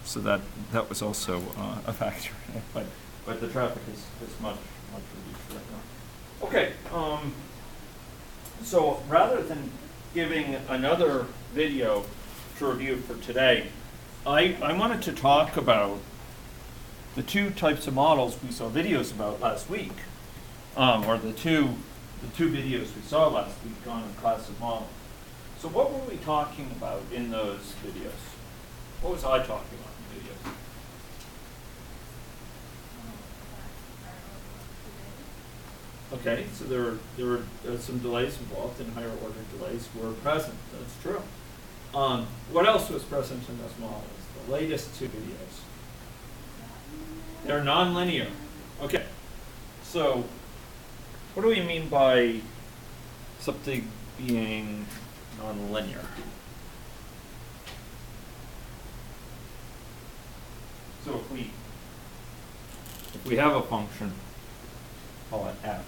so that was also a factor. But the traffic is much reduced right now. Okay, so rather than giving another video to review for today, I wanted to talk about the two types of models we saw videos about last week, or the two videos we saw last week on a class of models. So what were we talking about in those videos? What was I talking about in the videos? Okay, so there were some delays involved, and higher order delays were present. That's true. What else was present in those models? The latest two videos. They're nonlinear. Okay, so what do we mean by something being nonlinear? So if we have a function, call it f,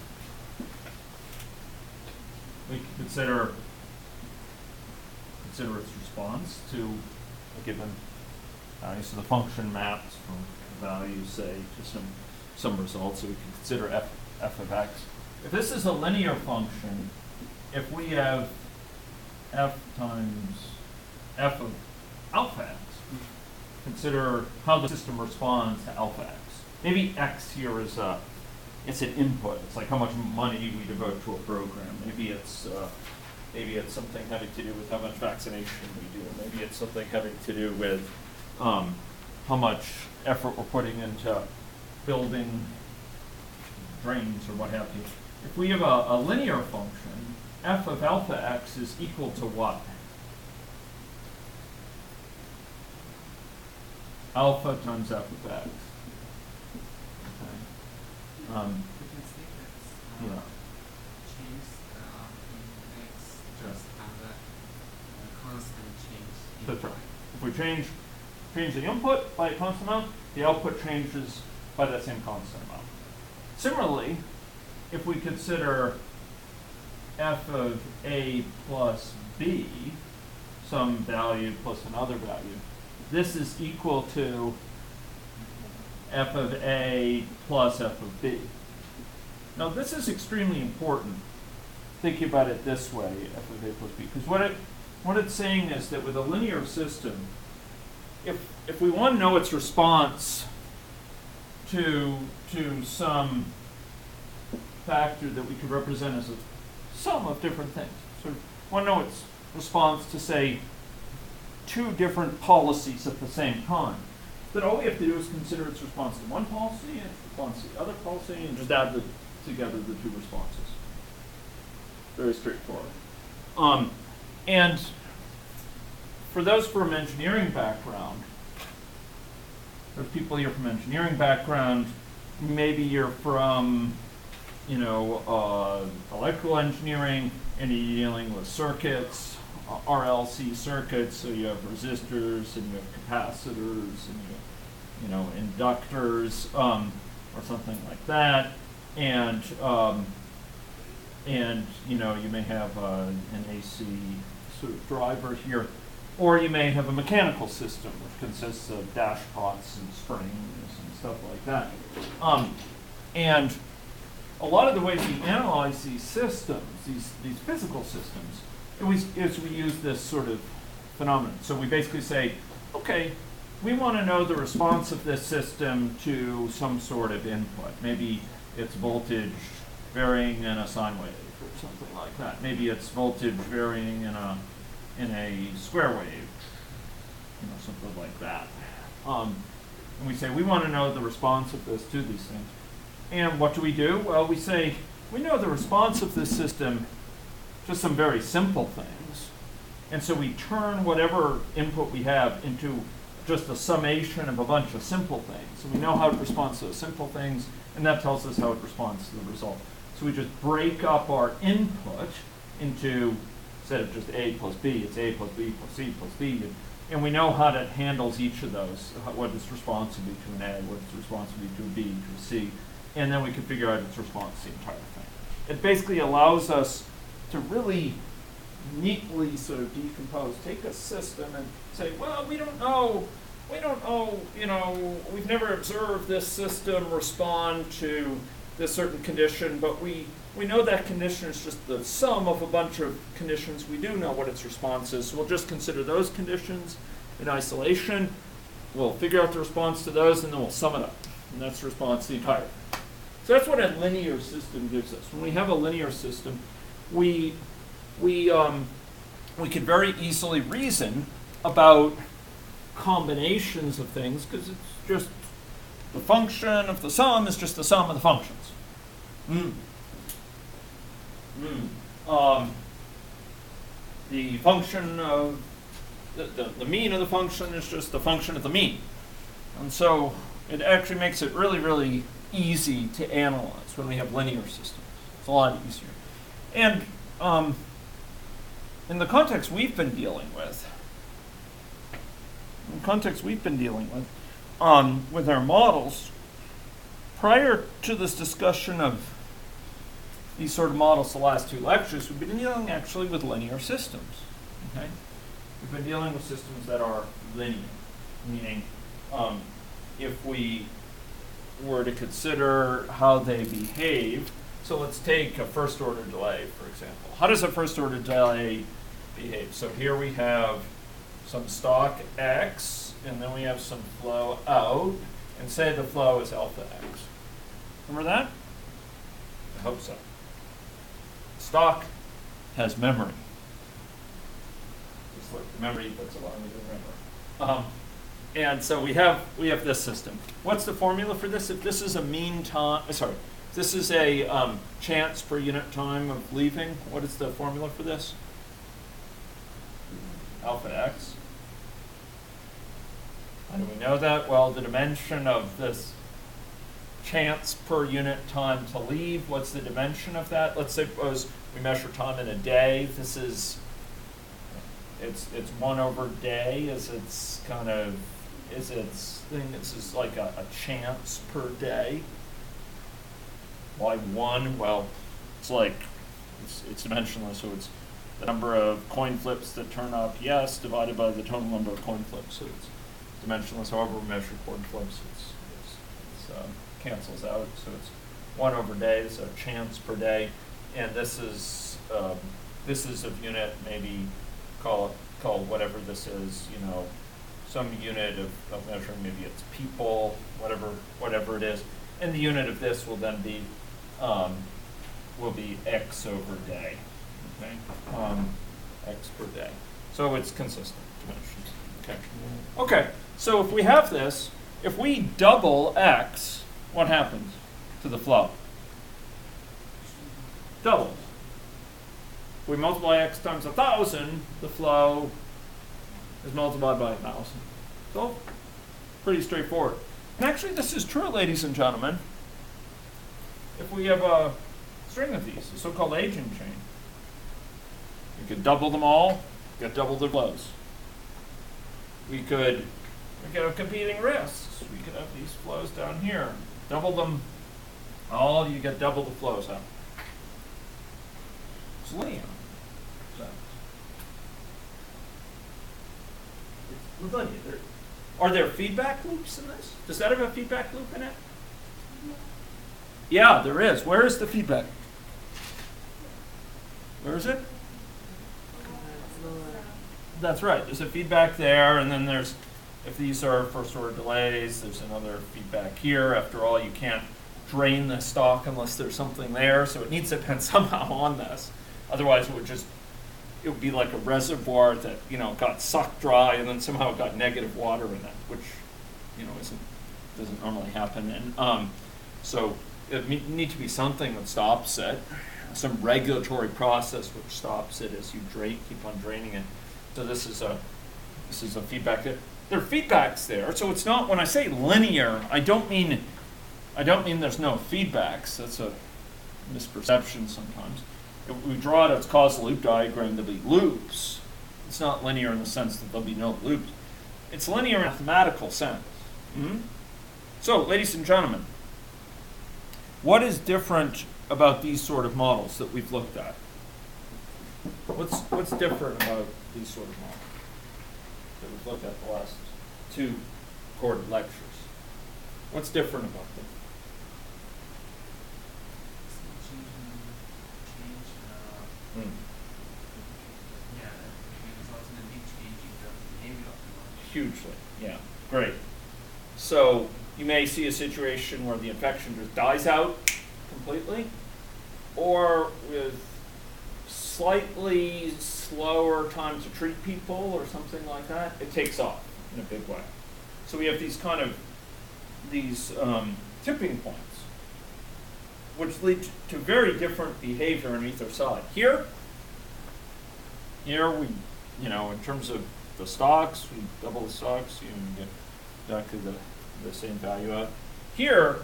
we can consider its response to a given value. So the function maps from the value, say, to some results. So we can consider f of x. If this is a linear function, if we have f times f of alpha x, consider how the system responds to alpha x. Maybe x here is it's an input. It's like how much money we devote to a program. Maybe it's something having to do with how much vaccination we do. Maybe it's something having to do with how much effort we're putting into building drains or what have you. If we have a linear function, f of alpha x is equal to what? Alpha times f of x. Okay. Yeah. Change in x, just have a constant change in That's right. y. If we change the input by a constant amount, the output changes by that same constant amount. Similarly, if we consider f of a plus b, some value plus another value, this is equal to f of a plus f of b. Now this is extremely important, thinking about it this way, f of a plus b, because what it's saying is that with a linear system, if we want to know its response to some factor that we could represent as a sum of different things, so we want to know its response to, say, two different policies at the same time, then all we have to do is consider its response to one policy and its response to the other policy and just add together the two responses. Very straightforward. And for those from engineering background, there's people here from engineering background, maybe you're from, electrical engineering, and you're dealing with circuits, RLC circuits, so you have resistors, and you have capacitors, and you have, inductors, or something like that, and you may have an AC sort of driver here, or you may have a mechanical system which consists of dashpots and springs and stuff like that. And a lot of the ways we analyze these systems, these physical systems, is we use this sort of phenomenon. So we basically say, okay, we want to know the response of this system to some sort of input. Maybe it's voltage varying in a sine wave or something like that. Maybe it's voltage varying in a square wave, something like that. And we say we want to know the response of this to these things. And what do? Well, we say we know the response of this system to some very simple things. And so we turn whatever input we have into just a summation of a bunch of simple things. So we know how it responds to those simple things, and that tells us how it responds to the result. So we just break up our input into, instead of just A plus B, it's A plus B plus C plus D. And we know how it handles each of those, what its response will be to an A, what its response will be to a B, to a C. And then we can figure out its response to the entire thing. It basically allows us to really neatly sort of decompose, take a system and say, well, we don't know we've never observed this system respond to this certain condition, but we know that condition is just the sum of a bunch of conditions. We do know what its response is, so we'll just consider those conditions in isolation. We'll figure out the response to those, and then we'll sum it up. And that's the response to the entire thing. So that's what a linear system gives us. When we have a linear system, we can very easily reason about combinations of things, because it's just the function of the sum is just the sum of the functions. The function of the mean of the function is just the function of the mean. And so it actually makes it really, really easy to analyze when we have linear systems. It's a lot easier. And in the context we've been dealing with, with our models, prior to this discussion of these sort of models the last two lectures, we've been dealing actually with linear systems. Okay? We've been dealing with systems that are linear, meaning if we were to consider how they behave, so let's take a first order delay, for example. How does a first order delay behave? So here we have some stock x, and then we have some flow out, and say the flow is alpha x. Remember that? I hope so. Stock has memory. Just like the memory that's allowing me to remember. And so we have this system. What's the formula for this? If this is a mean time, if this is a chance per unit time of leaving, what is the formula for this? Alpha x. How do we know that? Well, the dimension of this chance per unit time to leave, what's the dimension of that? Let's suppose we measure time in a day. This is, it's 1 over day is its kind of, is its thing. This is like a chance per day. Why 1? Well, it's like, it's dimensionless, so it's the number of coin flips that turn up yes divided by the total number of coin flips. So it's dimensionless. However we measure coin flips, it's cancels out. So it's 1 over day, so chance per day. And this is of unit, maybe call whatever this is, some unit of measuring, maybe it's people, whatever it is. And the unit of this will then be x over day. Okay, x per day. So it's consistent dimensions. Okay. So if we have this, if we double x, what happens to the flow? Doubles. If we multiply x times 1,000, the flow is multiplied by 1,000. So pretty straightforward. And actually, this is true, ladies and gentlemen. If we have a string of these, a so-called aging chain, we could double them all, get double the flows. We could have competing risks. We could have these flows down here. Double them all, you get double the flows out. It's linear. It's linear. Are there feedback loops in this? Does that have a feedback loop in it? Yeah, there is. Where is the feedback? Where is it? That's right. There's a feedback there, and then there's, if these are first order delays, there's another feedback here. After all, you can't drain the stock unless there's something there, so it needs to depend somehow on this. Otherwise, it would be like a reservoir that got sucked dry, and then somehow it got negative water in it, which doesn't normally happen. And so it need to be something that stops it, some regulatory process which stops it as you keep on draining it. So this is a feedback there. There are feedbacks there. So it's not, when I say linear, I don't mean there's no feedbacks. That's a misperception sometimes. If we draw out its causal loop diagram, there'll be loops. It's not linear in the sense that there'll be no loops. It's linear in a mathematical sense. Mm-hmm. So, ladies and gentlemen, what is different about these sort of models that we've looked at? What's different about these sort of models that we've looked at the last two recorded lectures. What's different about them? It's not change, Hmm. yeah, it results in a big change in the behavior of the model. Hugely, yeah, great. So you may see a situation where the infection just dies out completely, or with slightly slower time to treat people or something like that, it takes off in a big way. So we have these kind of tipping points, which lead to very different behavior on either side. Here we, in terms of the stocks, we double the stocks, you get exactly the same value out. Here,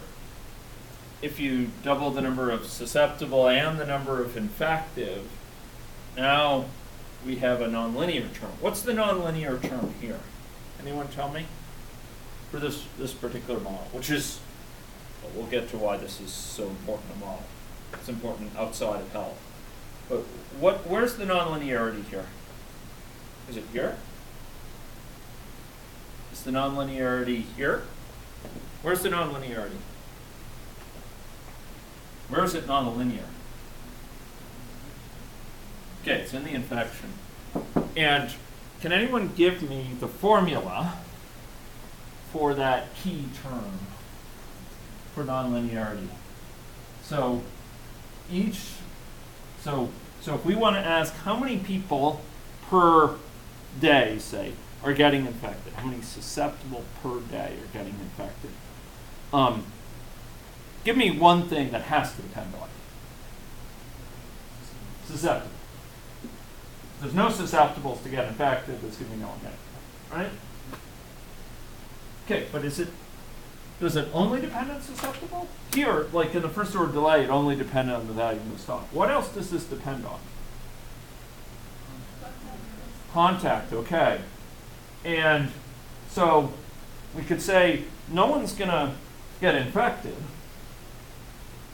if you double the number of susceptible and the number of infective, now we have a nonlinear term. What's the nonlinear term here? Anyone tell me? For this particular model, which is, well, we'll get to why this is so important a model. It's important outside of health. But where's the nonlinearity here? Is it here? Is the nonlinearity here? Where's the nonlinearity? Where is it nonlinear? Okay, it's in the infection. And can anyone give me the formula for that key term for nonlinearity? So if we want to ask how many people per day, say, are getting infected, how many susceptible per day are getting infected, give me one thing that has to depend on it. Susceptible. If there's no susceptibles to get infected, there's going to be no one getting infected, right? Okay, but does it only depend on susceptible? Here, like in the first order delay, it only depended on the value of the stock. What else does this depend on? Contact, okay. And so we could say no one's going to get infected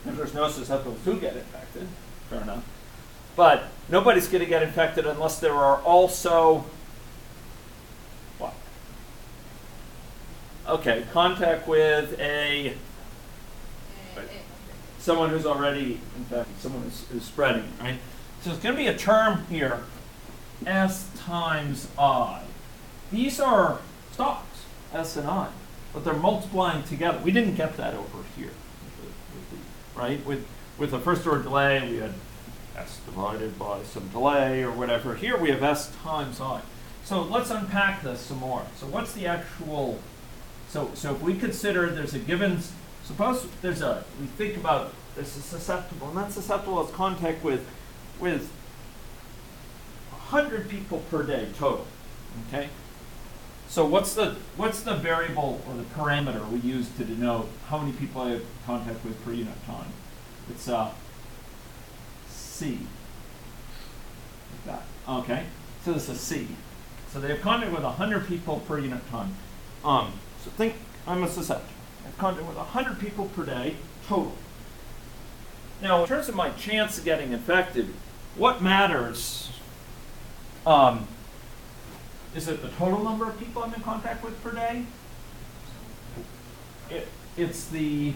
if there's no susceptibles who get infected, fair enough. But nobody's going to get infected unless there are also what? Okay, contact with someone who's already infected, someone who's spreading, right? So it's going to be a term here, S times I. These are stocks, S and I, but they're multiplying together. We didn't get that over here, right? With the first order delay, we had S divided by some delay or whatever. Here we have S times I. So let's unpack this some more. So what's the actual, so if we consider there's a given, suppose we think about this is susceptible, and that susceptible has contact with 100 people per day total, okay? So what's the variable or the parameter we use to denote how many people I have contact with per unit time? It's C. Like that. Okay. So this is C. So they have contact with 100 people per unit time. So think I'm a susceptible. I have contact with 100 people per day total. Now, in terms of my chance of getting infected, what matters? Is it the total number of people I'm in contact with per day? It's the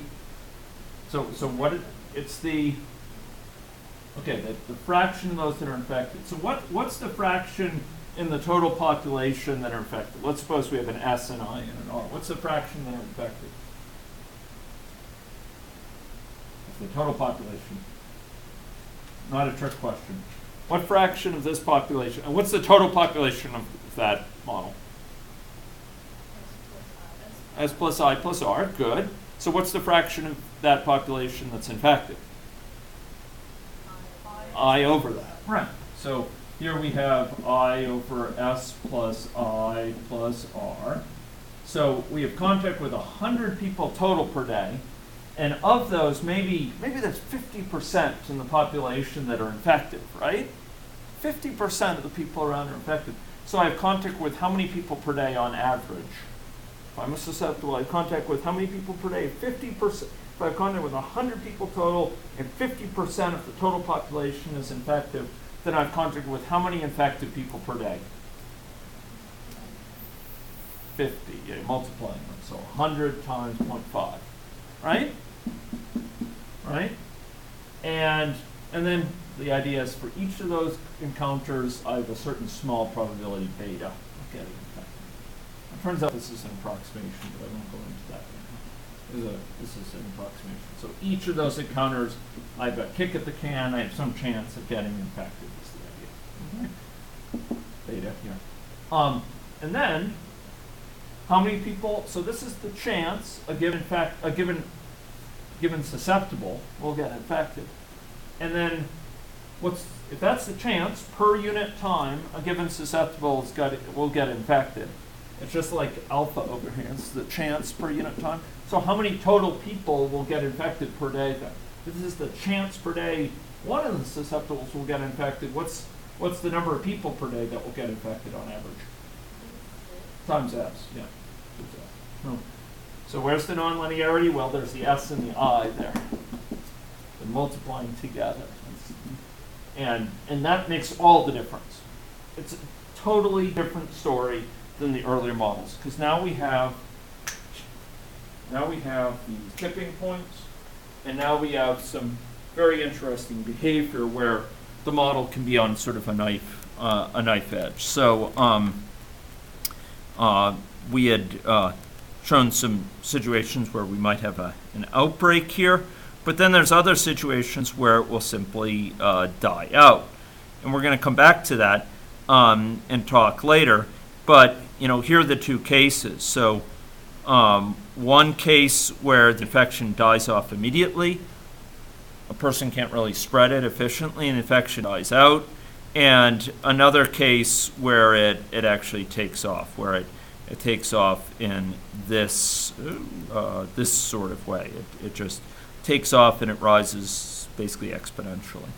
fraction of those that are infected. So what's the fraction in the total population that are infected? Let's suppose we have an S, an I, and an R. What's the fraction that are infected? It's the total population. Not a trick question. What fraction of this population, and what's the total population of that model? S plus I plus R, good. So what's the fraction of that population that's infected? I over that. Right. So here we have I over S plus I plus R. So we have contact with 100 people total per day. And of those, maybe there's 50% in the population that are infected, right? 50% of the people around are infected. So I have contact with how many people per day on average? If I'm a susceptible, I have contact with how many people per day? 50%. If I have contact with 100 people total and 50% of the total population is infective, then I have contact with how many infected people per day? 50, you're multiplying them, so 100 times 0.5, right? Right? And then the idea is for each of those encounters, I have a certain small probability beta of getting infected. It turns out this is an approximation, but I won't go into that right now. This is an approximation. So each of those encounters, I have a kick at the can, I have some chance of getting infected, is the idea. Okay? Beta here. And then, how many people, so this is the chance a given susceptible will get infected. And then, if that's the chance, per unit time, a given susceptible will get infected. It's just like alpha over here. It's the chance per unit time. So how many total people will get infected per day then? This is the chance per day one of the susceptibles will get infected. What's the number of people per day that will get infected on average? Times S, yeah. So where's the nonlinearity? Well, there's the S and the I there. They're multiplying together. And that makes all the difference. It's a totally different story than the earlier models, because now we have these tipping points, and now we have some very interesting behavior where the model can be on sort of a knife edge. So we had shown some situations where we might have an outbreak here, but then there's other situations where it will simply die out. And we're going to come back to that and talk later. But, here are the two cases. So one case where the infection dies off immediately, a person can't really spread it efficiently, and infection dies out. And another case where it actually takes off, where it takes off in this sort of way. It just takes off and it rises basically exponentially.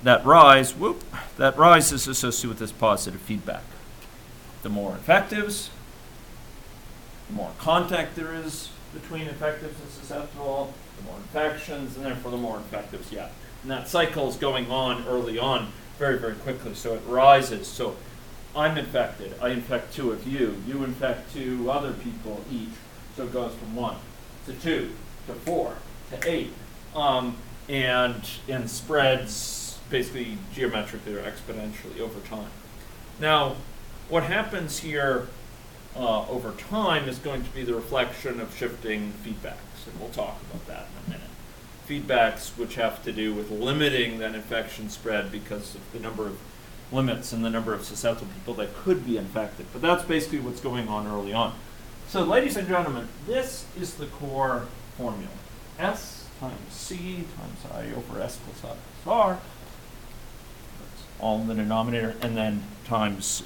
That rise is associated with this positive feedback. The more infectives, the more contact there is between infectives and susceptible, the more infections, and therefore the more infectives yet. And that cycle is going on early on very, very quickly. So it rises. So I'm infected. I infect 2 of you. You infect 2 other people each. So it goes from 1 to 2 to 4 to 8. And spreads basically geometrically or exponentially over time. Now, what happens here over time is going to be the reflection of shifting feedbacks, and we'll talk about that in a minute. Feedbacks which have to do with limiting that infection spread because of the number of limits and the number of susceptible people that could be infected. But that's basically what's going on early on. So, ladies and gentlemen, this is the core formula. S times C times I over S plus I plus R. That's all in the denominator, and then times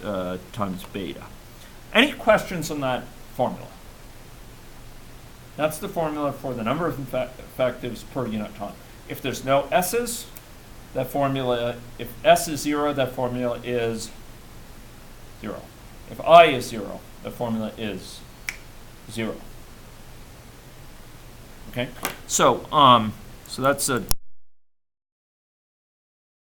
beta. Any questions on that formula? That's the formula for the number of infectives per unit time. If there's no S's, that formula, if S is 0, that formula is 0. If I is 0, the formula is 0. Okay? So that's a